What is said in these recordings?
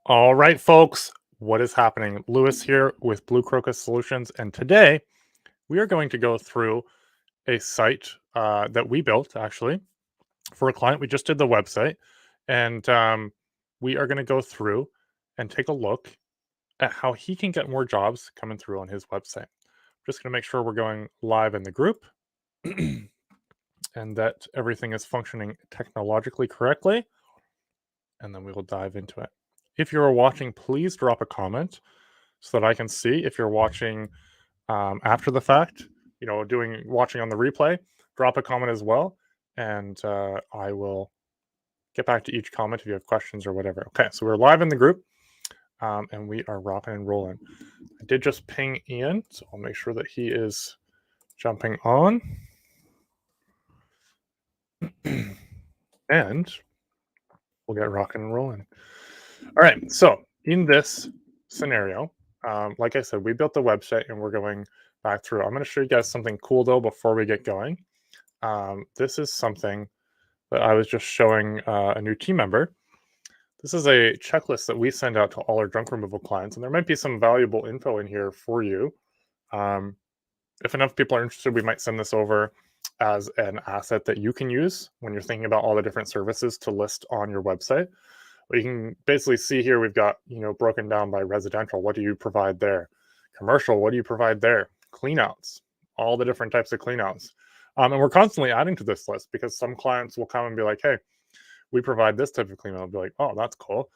All right, folks, what is happening? Lewis here with Blue Crocus Solutions, and today we are going to go through a site that we built actually for a client. We just did the website, and we are going to go through and take a look at how he can get more jobs coming through on his website. Just going to make sure we're going live in the group and that everything is functioning technologically correctly, and then we will dive into it. If you're watching, please drop a comment so that I can see if you're watching after the fact, watching on the replay. Drop a comment as well, and I will get back to each comment if you have questions or whatever. Okay, so we're live in the group, and we are rocking and rolling. I did just ping Ian, so I'll make sure that he is jumping on. And we'll get rocking and rolling. All right, so in this scenario, like I said, we built the website and we're going back through. I'm going to show you guys something cool though before we get going. This is something that I was just showing a new team member. This is a checklist that we send out to all our junk removal clients, and there might be some valuable info in here for you. If enough people are interested, we might send this over as an asset that you can use when you're thinking about all the different services to list on your website. But you can basically see here we've got, broken down by residential. What do you provide there? Commercial, what do you provide there? Cleanouts, all the different types of cleanouts. And we're constantly adding to this list because some clients will come and be like, hey, we provide this type of cleanout. I'll be like, oh, that's cool.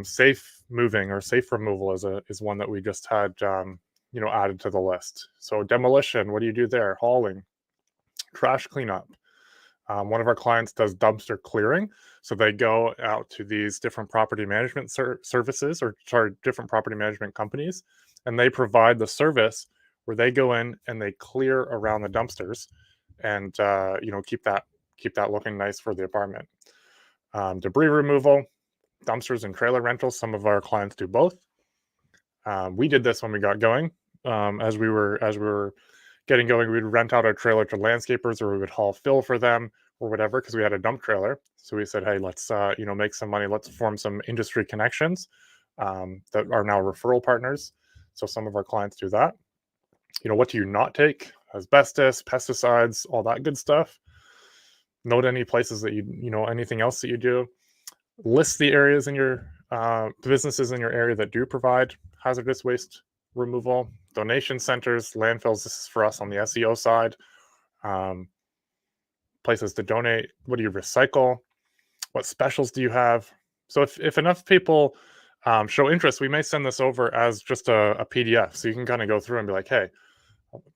Safe moving or safe removal is one that we just had, added to the list. So demolition, what do you do there? Hauling, trash cleanup. One of our clients does dumpster clearing. So they go out to these different property management services or different property management companies, and they provide the service where they go in and they clear around the dumpsters and keep that looking nice for the apartment. Debris removal, dumpsters and trailer rentals. Some of our clients do both. We did this when we got going. As we were getting going, we'd rent out our trailer to landscapers, or we would haul fill for them or whatever, because we had a dump trailer. So we said, hey, let's make some money. Let's form some industry connections that are now referral partners. So some of our clients do that. What do you not take? Asbestos, pesticides, all that good stuff. Note any places that anything else that you do. List the areas in your businesses in your area that do provide hazardous waste removal. Donation centers, landfills. This is for us on the SEO side. Places to donate. What do you recycle? What specials do you have? So if enough people show interest, we may send this over as just a PDF, so you can kind of go through and be like, hey,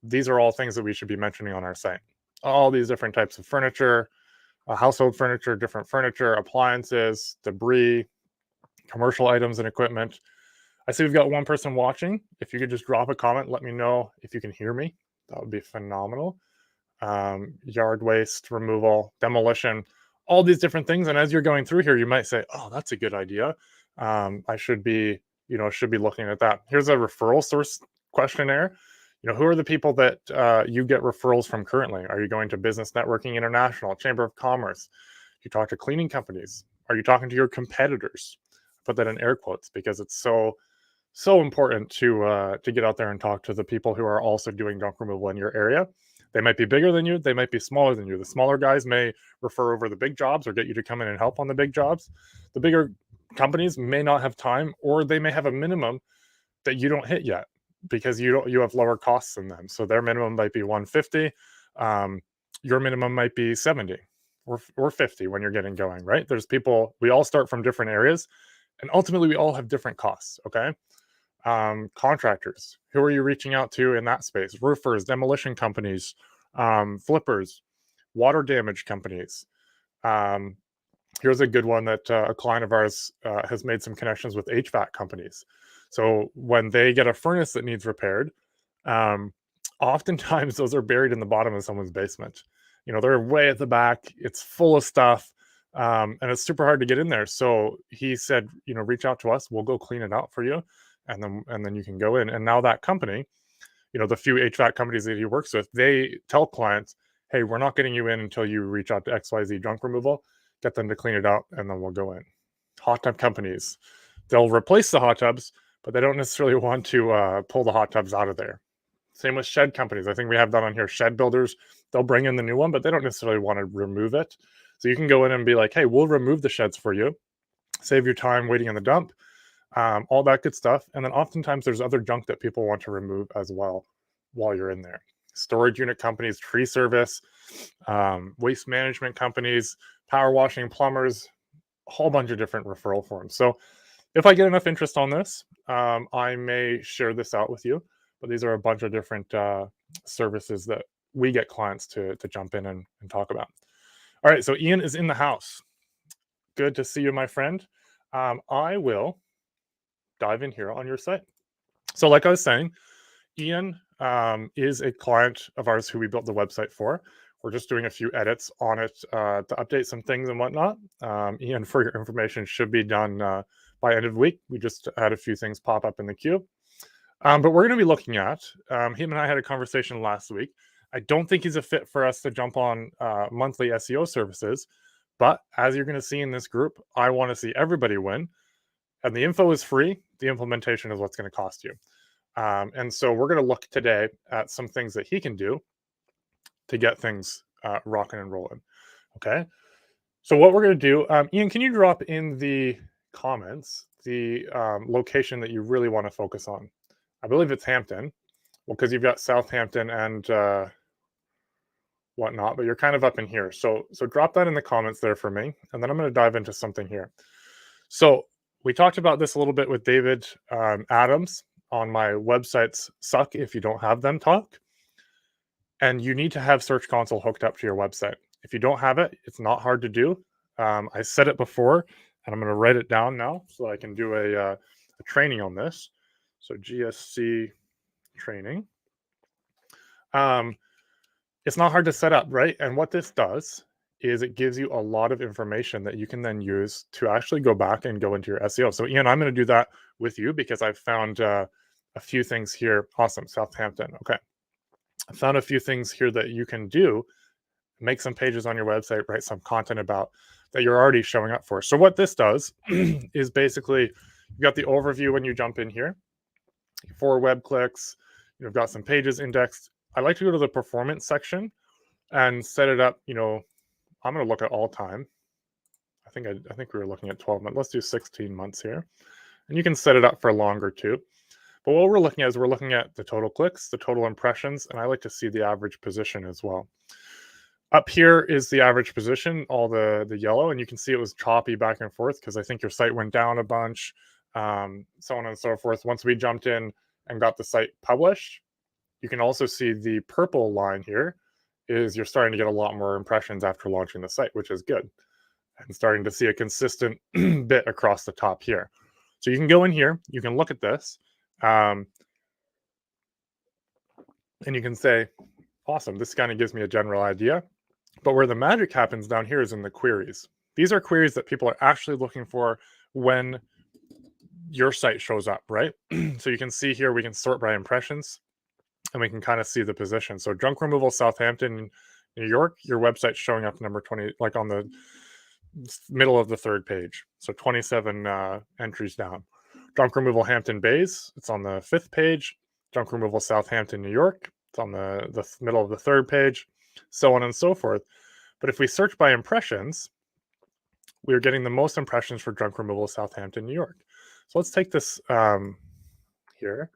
these are all things that we should be mentioning on our site. All these different types of furniture, household furniture, different furniture, appliances, debris, commercial items and equipment. I see we've got one person watching. If you could just drop a comment, let me know if you can hear me. That would be phenomenal. Yard waste removal, demolition, all these different things. And as you're going through here, you might say, oh, that's a good idea. I should be looking at that. Here's a referral source questionnaire. Who are the people that you get referrals from currently? Are you going to Business Networking International, Chamber of Commerce? You talk to cleaning companies? Are you talking to your competitors? Put that in air quotes because it's so important to get out there and talk to the people who are also doing junk removal in your area. They might be bigger than you. They might be smaller than you. The smaller guys may refer over the big jobs or get you to come in and help on the big jobs. The bigger companies may not have time, or they may have a minimum that you don't hit yet because you have lower costs than them. So their minimum might be 150. Your minimum might be 70 or 50 when you're getting going, right? There's people, we all start from different areas, and ultimately we all have different costs, okay? Contractors, who are you reaching out to in that space? Roofers, demolition companies, flippers, water damage companies. Here's a good one that a client of ours has made some connections with HVAC companies. So when they get a furnace that needs repaired, oftentimes those are buried in the bottom of someone's basement. They're way at the back. It's full of stuff. And it's super hard to get in there. So he said, reach out to us. We'll go clean it out for you. And then you can go in. And now that company, the few HVAC companies that he works with, they tell clients, hey, we're not getting you in until you reach out to XYZ junk removal, get them to clean it out, and then we'll go in. Hot tub companies, they'll replace the hot tubs, but they don't necessarily want to pull the hot tubs out of there. Same with shed companies. I think we have that on here. Shed builders, they'll bring in the new one, but they don't necessarily want to remove it. So you can go in and be like, hey, we'll remove the sheds for you, save your time waiting in the dump, all that good stuff. And then oftentimes there's other junk that people want to remove as well while you're in there. Storage unit companies, tree service, waste management companies, power washing, plumbers, a whole bunch of different referral forms. So if I get enough interest on this, I may share this out with you. But these are a bunch of different services that we get clients to jump in and talk about. All right, so Ian is in the house. Good to see you, my friend. I will dive in here on your site. So like I was saying, Ian is a client of ours who we built the website for. We're just doing a few edits on it to update some things and whatnot. Ian, for your information, should be done by end of the week. We just had a few things pop up in the queue. But we're going to be looking at, him and I had a conversation last week. I don't think he's a fit for us to jump on monthly SEO services. But as you're going to see in this group, I want to see everybody win. And the info is free. The implementation is what's going to cost you. And so we're going to look today at some things that he can do to get things rocking and rolling. Okay. So what we're going to do, Ian, can you drop in the comments the location that you really want to focus on? I believe it's Hampton. Well, because you've got Southampton and whatnot, but you're kind of up in here. So drop that in the comments there for me. And then I'm going to dive into something here. So we talked about this a little bit with David Adams on my websites suck if you don't have them talk. And you need to have Search Console hooked up to your website. If you don't have it, it's not hard to do. I said it before, and I'm going to write it down now so I can do a training on this. So GSC training. It's not hard to set up, right? And what this does is it gives you a lot of information that you can then use to actually go back and go into your SEO. So Ian, I'm going to do that with you because I've found a few things here. Awesome, Southampton. Okay. I found a few things here that you can do, make some pages on your website, write some content about that you're already showing up for. So what this does is basically you got the overview when you jump in here, 4 web clicks, you've got some pages indexed. I like to go to the performance section and set it up. I'm going to look at all time. I think we were looking at 12 months. Let's do 16 months here. And you can set it up for longer too. But what we're looking at is we're looking at the total clicks, the total impressions, and I like to see the average position as well. Up here is the average position, all the yellow, and you can see it was choppy back and forth because I think your site went down a bunch, so on and so forth. Once we jumped in and got the site published, you can also see the purple line here is you're starting to get a lot more impressions after launching the site, which is good. And starting to see a consistent bit across the top here. So you can go in here, you can look at this, and you can say, awesome, this kind of gives me a general idea. But where the magic happens down here is in the queries. These are queries that people are actually looking for when your site shows up, right? So you can see here, we can sort by impressions and we can kind of see the position. So junk removal, Southampton, New York, your website's showing up number 20, like on the middle of the 3rd page. So 27 entries down. Junk removal, Hampton Bays, it's on the 5th page. Junk removal, Southampton, New York, it's on the middle of the 3rd page, so on and so forth. But if we search by impressions, we're getting the most impressions for junk removal, Southampton, New York. So let's take this here.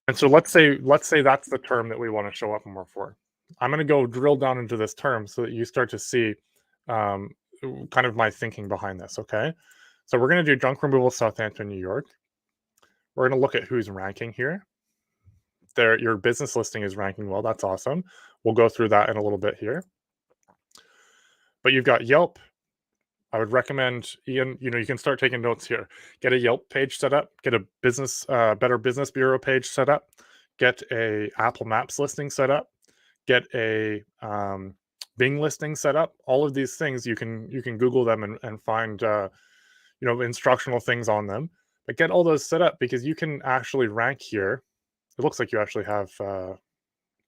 And so let's say that's the term that we want to show up more for. I'm going to go drill down into this term so that you start to see kind of my thinking behind this, okay? So we're going to do junk removal, Southampton, New York. We're going to look at who's ranking here. Your business listing is ranking well. That's awesome. We'll go through that in a little bit here. But you've got Yelp. I would recommend, Ian, you can start taking notes here. Get a Yelp page set up. Get a Better Business Bureau page set up. Get a Apple Maps listing set up. Get a Bing listing set up. All of these things you can Google them and find instructional things on them. But get all those set up because you can actually rank here. It looks like you actually have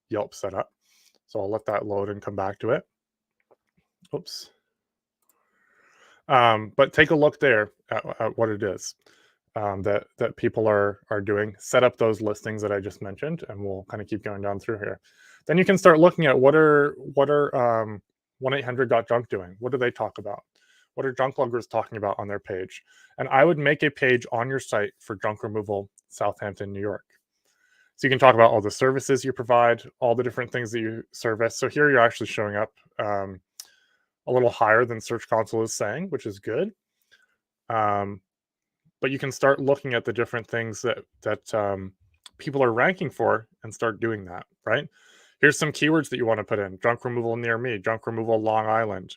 Yelp set up. So I'll let that load and come back to it. Oops. But take a look there at what it is that people are doing. Set up those listings that I just mentioned, and we'll kind of keep going down through here. Then you can start looking at what are 1-800-GOT-JUNK doing. What do they talk about? What are junk loggers talking about on their page? And I would make a page on your site for junk removal Southampton, New York. So you can talk about all the services you provide, all the different things that you service. So here you're actually showing up a little higher than Search Console is saying, which is good. But you can start looking at the different things that people are ranking for and start doing that, right? Here's some keywords that you want to put in: junk removal near me, junk removal Long Island,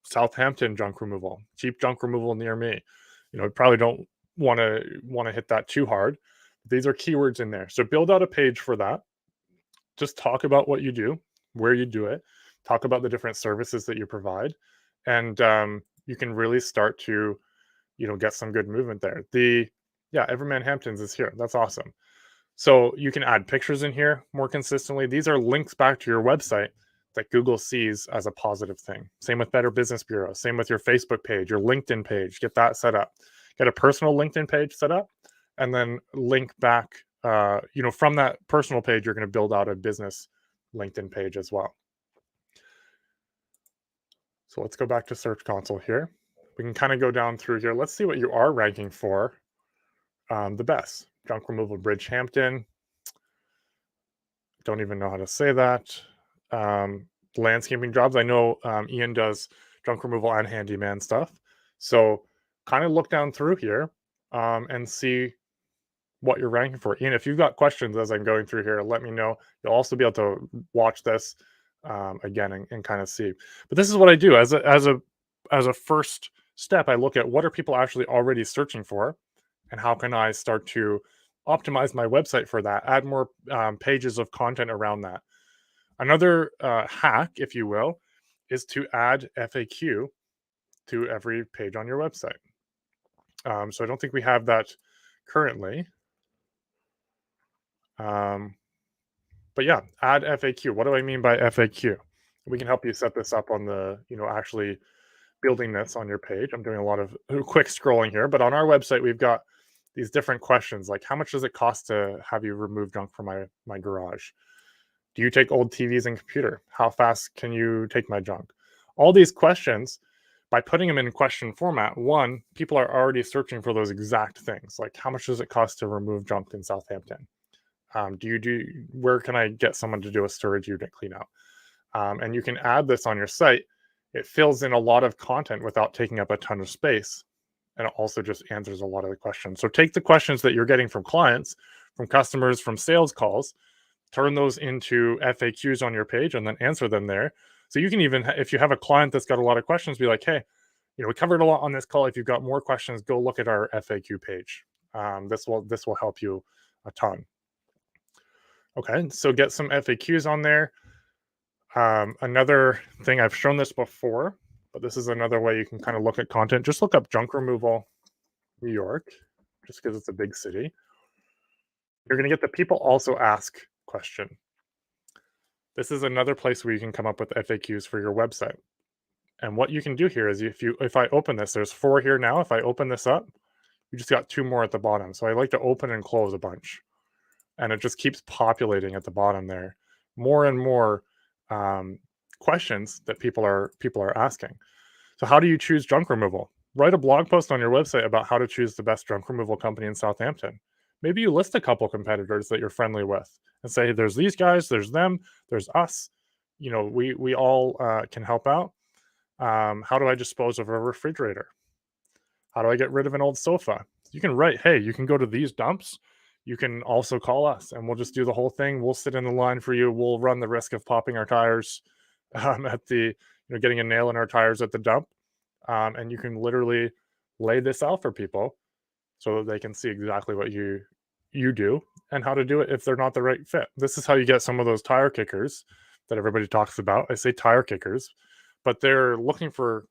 Southampton junk removal, cheap junk removal near me. You probably don't want to hit that too hard. These are keywords in there. So build out a page for that. Just talk about what you do, where you do it, talk about the different services that you provide, and you can really start to get some good movement there. Everyman Hamptons is here. That's awesome. So you can add pictures in here more consistently. These are links back to your website that Google sees as a positive thing. Same with Better Business Bureau. Same with your Facebook page, your LinkedIn page. Get that set up. Get a personal LinkedIn page set up, and then link back. From that personal page, you're going to build out a business LinkedIn page as well. So let's go back to Search Console here. We can kind of go down through here. Let's see what you are ranking for the best. Junk removal Bridgehampton. Don't even know how to say that. Landscaping jobs. I know Ian does junk removal and handyman stuff. So kind of look down through here and see what you're ranking for. Ian, if you've got questions as I'm going through here, let me know. You'll also be able to watch this again and kind of see. But this is what I do as a first step. I look at what are people actually already searching for, and how can I start to optimize my website for that, add more pages of content around that. Another hack, if you will, is to add FAQ to every page on your website. So I don't think we have that currently. But yeah, add FAQ. What do I mean by FAQ? We can help you set this up on the, actually building this on your page. I'm doing a lot of quick scrolling here, but on our website, we've got these different questions like, how much does it cost to have you remove junk from my garage? Do you take old TVs and computer? How fast can you take my junk? All these questions, by putting them in question format, one, people are already searching for those exact things. Like, how much does it cost to remove junk in Southampton? Where can I get someone to do a storage unit clean out? And you can add this on your site. It fills in a lot of content without taking up a ton of space. And it also just answers a lot of the questions. So take the questions that you're getting from clients, from customers, from sales calls, turn those into FAQs on your page, and then answer them there. So you can even, if you have a client that's got a lot of questions, be like, hey, we covered a lot on this call. If you've got more questions, go look at our FAQ page. This will help you a ton. Okay, so get some FAQs on there. Another thing, I've shown this before, but this is another way you can kind of look at content. Just look up junk removal New York, just because it's a big city. You're going to get the people also ask question. This is another place where you can come up with FAQs for your website. And what you can do here is if I open this, there's 4 here now. If I open this up, you just got 2 more at the bottom. So I like to open and close a bunch. And it just keeps populating at the bottom there. More and more questions that people are asking. So how do you choose junk removal? Write a blog post on your website about how to choose the best junk removal company in Southampton. Maybe you list a couple competitors that you're friendly with and say, there's these guys, there's them, there's us. We all can help out. How do I dispose of a refrigerator? How do I get rid of an old sofa? You can write, hey, you can go to these dumps. You can also call us and we'll just do the whole thing. We'll sit in the line for you. We'll run the risk of popping our tires at the, getting a nail in our tires at the dump. And you can literally lay this out for people so that they can see exactly what you do and how to do it if they're not the right fit. This is how you get some of those tire kickers that everybody talks about. I say tire kickers, but they're looking for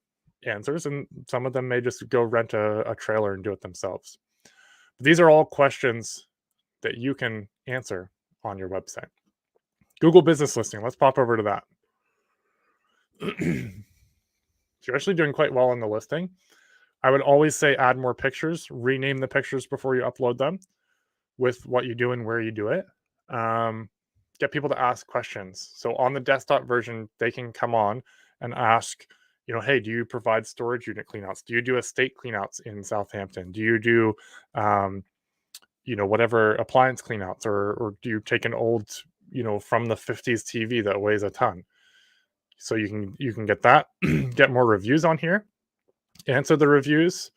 answers, and some of them may just go rent a trailer and do it themselves. But these are all questions that you can answer on your website. Google Business Listing. Let's pop over to that. So you're actually doing quite well on the listing. I would always say add more pictures, rename the pictures before you upload them with what you do and where you do it. Get people to ask questions. So on the desktop version, they can come on and ask, hey, do you provide storage unit cleanouts? Do you do estate cleanouts in Southampton? Do you do, whatever appliance cleanouts, or do you take an old, from the 50s TV that weighs a ton? So you can get that, get more reviews on here, answer the reviews.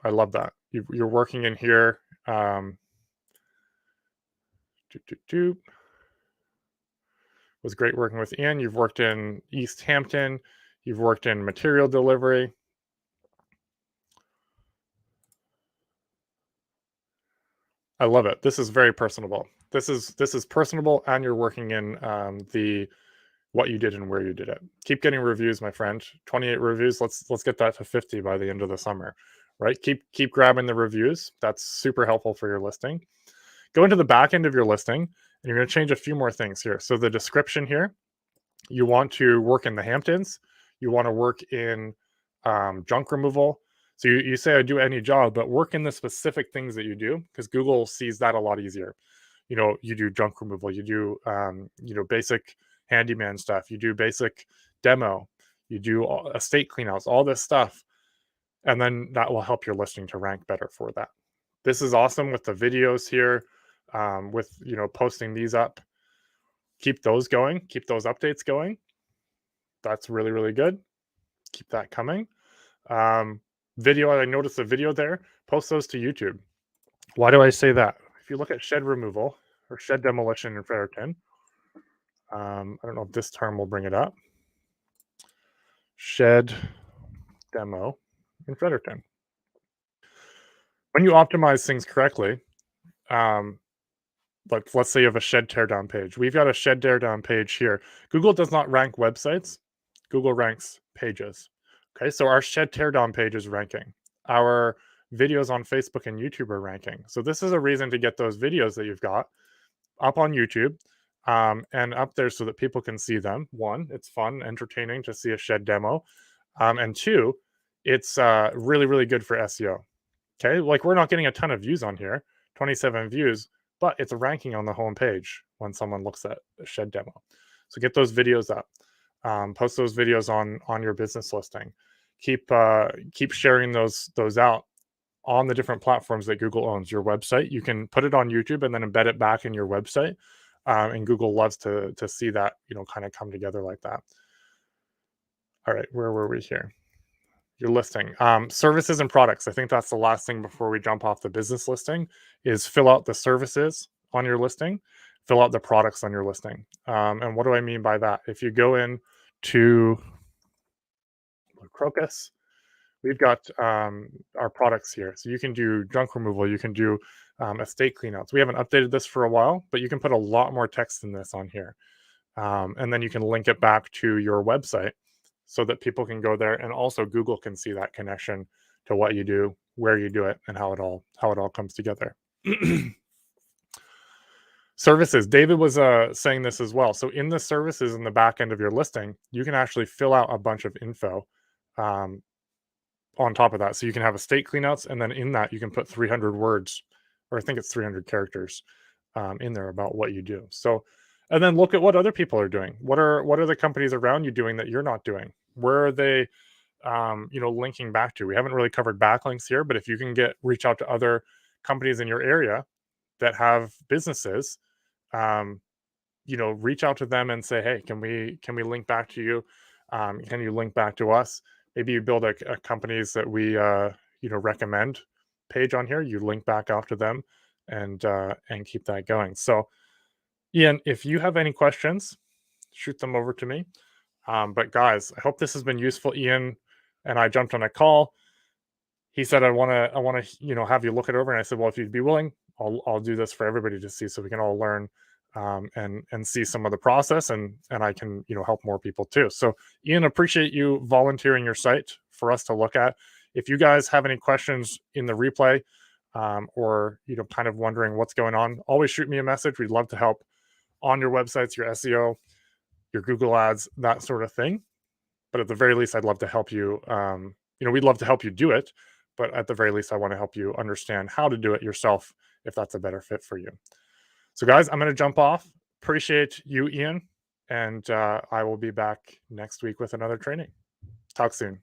I love that. You're working in here. Was great working with Ian. You've worked in East Hampton. You've worked in material delivery. I love it. This is very personable. This is personable, and you're working in the what you did and where you did it. Keep getting reviews, my friend. 28 reviews. Let's get that to 50 by the end of the summer, right? Keep grabbing the reviews. That's super helpful for your listing. Go into the back end of your listing, and you're going to change a few more things here. So the description here, you want to work in the Hamptons. You want to work in junk removal. So you say, I do any job, but work in the specific things that you do, because Google sees that a lot easier. You do junk removal, you do, basic handyman stuff, you do basic demo, you do estate cleanouts, all this stuff. And then that will help your listing to rank better for that. This is awesome with the videos here, with, posting these up. Keep those going, keep those updates going. That's really, really good. Keep that coming. Video, I noticed a video there. Post those to YouTube. Why do I say that? If you look at shed removal or shed demolition in Fredericton, I don't know if this term will bring it up. Shed demo in Fredericton. When you optimize things correctly, like let's say you have a shed teardown page. We've got a shed teardown page here. Google does not rank websites. Google ranks pages. Okay, so our shed teardown page is ranking. Our videos on Facebook and YouTube are ranking. So this is a reason to get those videos that you've got up on YouTube and up there so that people can see them. One, it's fun, entertaining to see a shed demo. And two, it's really, really good for SEO. Okay, like we're not getting a ton of views on here, 27 views, but it's ranking on the home page when someone looks at a shed demo. So get those videos up. Post those videos on your business listing. Keep sharing those out on the different platforms that Google owns. Your website, you can put it on YouTube and then embed it back in your website. And Google loves to see that, kind of come together like that. All right, where were we here? Your listing, services and products. I think that's the last thing before we jump off the business listing is fill out the services on your listing, fill out the products on your listing. And what do I mean by that? If you go in to Crocus, we've got our products here. So you can do junk removal, you can do estate cleanouts. We haven't updated this for a while, but you can put a lot more text in this on here. And then you can link it back to your website so that people can go there, and also Google can see that connection to what you do, where you do it, and how it all comes together. Services. David was saying this as well. So in the services in the back end of your listing, you can actually fill out a bunch of info on top of that. So you can have estate cleanouts, and then in that you can put 300 words, or I think it's 300 characters in there about what you do. So, and then look at what other people are doing. What are the companies around you doing that you're not doing? Where are they, linking back to? We haven't really covered backlinks here, but if you can reach out to other companies in your area that have businesses, reach out to them and say, hey, can we link back to you? Can you link back to us? Maybe you build a companies that we recommend page on here. You link back out to them and keep that going. So, Ian, if you have any questions, shoot them over to me. But guys, I hope this has been useful. Ian and I jumped on a call. He said, I want to have you look it over, and I said, well, if you'd be willing, I'll do this for everybody to see, so we can all learn and see some of the process, and I can help more people too. So Ian, appreciate you volunteering your site for us to look at. If you guys have any questions in the replay, or kind of wondering what's going on, always shoot me a message. We'd love to help on your websites, your SEO, your Google ads, that sort of thing. But at the very least, I'd love to help you we'd love to help you do it, but at the very least, I want to help you understand how to do it yourself if that's a better fit for you. So, guys, I'm going to jump off. Appreciate you, Ian, and I will be back next week with another training. Talk soon.